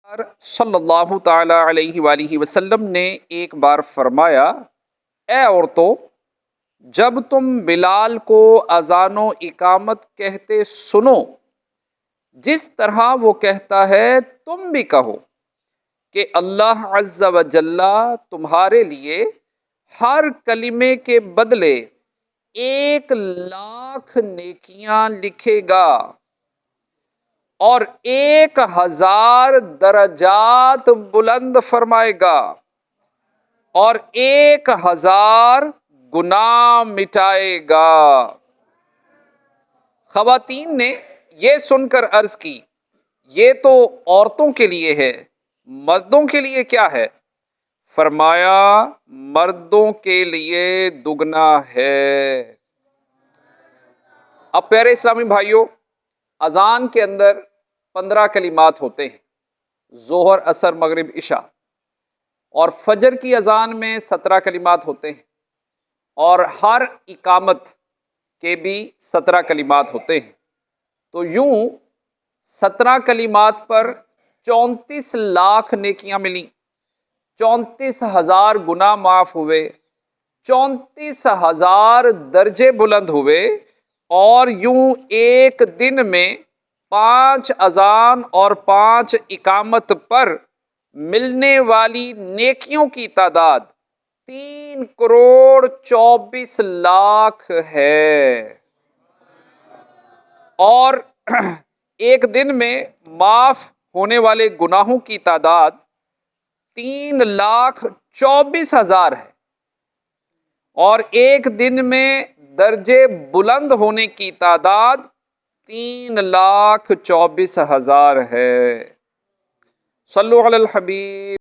صلی اللہ تعالی علیہ وآلہ وسلم نے ایک بار فرمایا، اے عورتوں، جب تم بلال کو اذان و اقامت کہتے سنو، جس طرح وہ کہتا ہے تم بھی کہو کہ اللہ عز و جل تمہارے لیے ہر کلمے کے بدلے 1,00,000 نیکیاں لکھے گا اور 1,000 درجات بلند فرمائے گا اور 1,000 گناہ مٹائے گا۔ خواتین نے یہ سن کر عرض کی، یہ تو عورتوں کے لیے ہے، مردوں کے لیے کیا ہے؟ فرمایا، مردوں کے لیے دگنا ہے۔ اب پیارے اسلامی بھائیوں، اذان کے اندر 15 کلمات ہوتے ہیں، ظہر، عصر، مغرب، عشاء، اور فجر کی اذان میں 17 کلمات ہوتے ہیں، اور ہر اقامت کے بھی 17 کلمات ہوتے ہیں۔ تو یوں 17 کلمات پر 34,00,000 نیکیاں ملیں، 34,000 گناہ معاف ہوئے، 34,000 درجے بلند ہوئے، اور یوں ایک دن میں 5 اذان اور 5 اقامت پر ملنے والی نیکیوں کی تعداد 3,24,00,000 ہے، اور ایک دن میں معاف ہونے والے گناہوں کی تعداد 3,24,000 ہے، اور ایک دن میں درجے بلند ہونے کی تعداد 3,24,000 ہے۔ صلو علی الحبیب۔